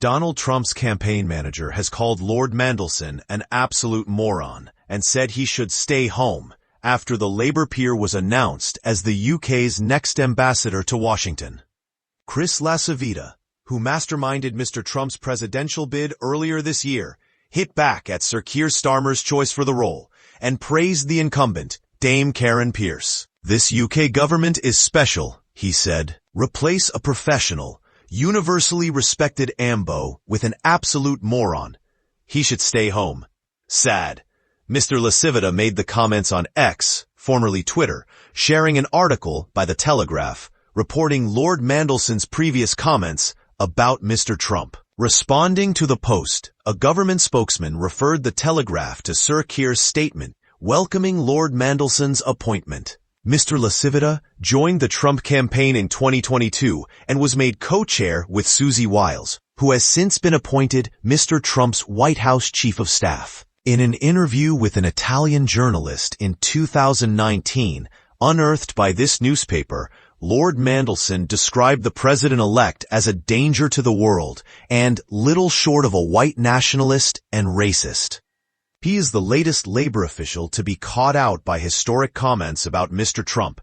Donald Trump's campaign manager has called Lord Mandelson an absolute moron and said he should stay home after the Labour peer was announced as the UK's next ambassador to Washington. Chris Lasavita, who masterminded Mr. Trump's presidential bid earlier this year, hit back at Sir Keir Starmer's choice for the role and praised the incumbent, Dame Karen Pierce. "This UK government is special," he said. "Replace a professional, universally respected AMBO with an absolute moron. He should stay home." Sad. Mr. Lasivita made the comments on X, formerly Twitter, sharing an article by The Telegraph, reporting Lord Mandelson's previous comments about Mr. Trump. Responding to the post, a government spokesman referred The Telegraph to Sir Keir's statement welcoming Lord Mandelson's appointment. Mr. Lasivita joined the Trump campaign in 2022 and was made co-chair with Susie Wiles, who has since been appointed Mr. Trump's White House Chief of Staff. In an interview with an Italian journalist in 2019, unearthed by this newspaper, Lord Mandelson described the president-elect as a danger to the world and little short of a white nationalist and racist. He is the latest Labour official to be caught out by historic comments about Mr. Trump,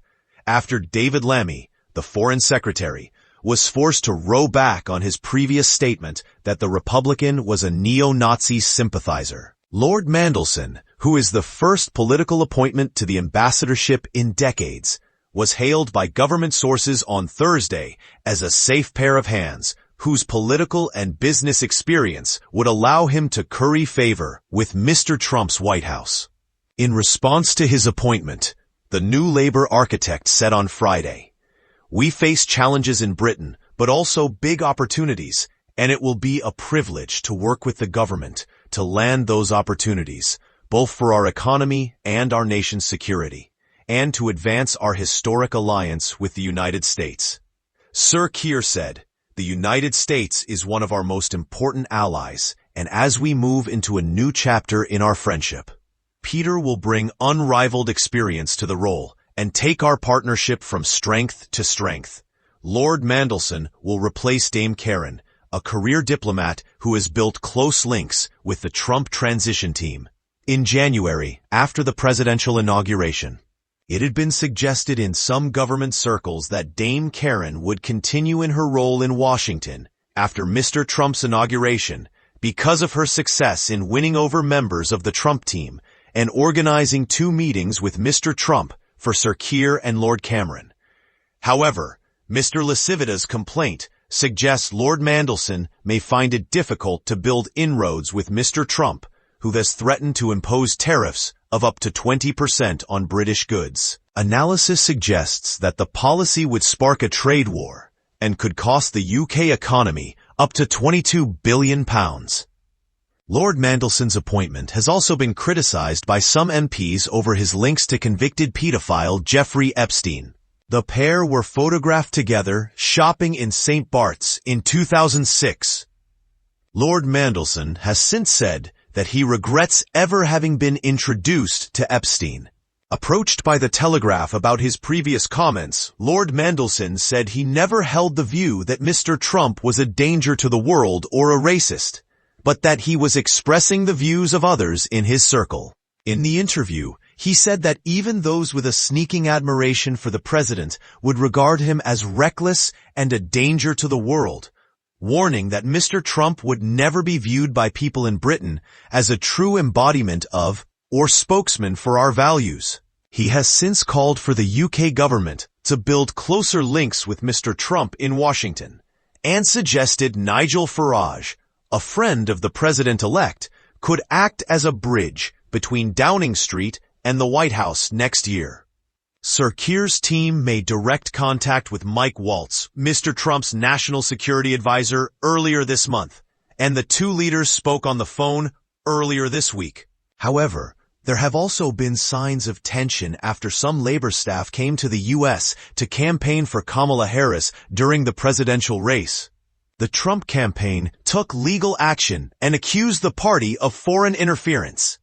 after David Lammy, the Foreign Secretary, was forced to row back on his previous statement that the Republican was a neo-Nazi sympathizer. Lord Mandelson, who is the first political appointment to the ambassadorship in decades, was hailed by government sources on Thursday as a safe pair of hands, whose political and business experience would allow him to curry favor with Mr. Trump's White House. In response to his appointment, the new Labour architect said on Friday, "We face challenges in Britain, but also big opportunities, and it will be a privilege to work with the government to land those opportunities, both for our economy and our nation's security, and to advance our historic alliance with the United States." Sir Keir said, "The United States is one of our most important allies, and as we move into a new chapter in our friendship, Peter will bring unrivaled experience to the role and take our partnership from strength to strength. Lord Mandelson will replace Dame Karen, a career diplomat who has built close links with the Trump transition team." In January, after the presidential inauguration, it had been suggested in some government circles that Dame Karen would continue in her role in Washington after Mr. Trump's inauguration because of her success in winning over members of the Trump team and organizing 2 meetings with Mr. Trump for Sir Keir and Lord Cameron. However, Mr. Lasivita's complaint suggests Lord Mandelson may find it difficult to build inroads with Mr. Trump, who has threatened to impose tariffs of up to 20% on British goods. Analysis suggests that the policy would spark a trade war and could cost the UK economy up to £22 billion. Lord Mandelson's appointment has also been criticized by some MPs over his links to convicted pedophile Jeffrey Epstein. The pair were photographed together shopping in St. Bart's in 2006. Lord Mandelson has since said that he regrets ever having been introduced to Epstein. Approached by The Telegraph about his previous comments, Lord Mandelson said he never held the view that Mr. Trump was a danger to the world or a racist, but that he was expressing the views of others in his circle. In the interview, he said that even those with a sneaking admiration for the president would regard him as reckless and a danger to the world, warning that Mr. Trump would never be viewed by people in Britain as a true embodiment of or spokesman for our values. He has since called for the UK government to build closer links with Mr. Trump in Washington and suggested Nigel Farage, a friend of the president-elect, could act as a bridge between Downing Street and the White House next year. Sir Keir's team made direct contact with Mike Waltz, Mr. Trump's national security advisor, earlier this month, and the 2 leaders spoke on the phone earlier this week. However, there have also been signs of tension after some Labour staff came to the U.S. to campaign for Kamala Harris during the presidential race. The Trump campaign took legal action and accused the party of foreign interference.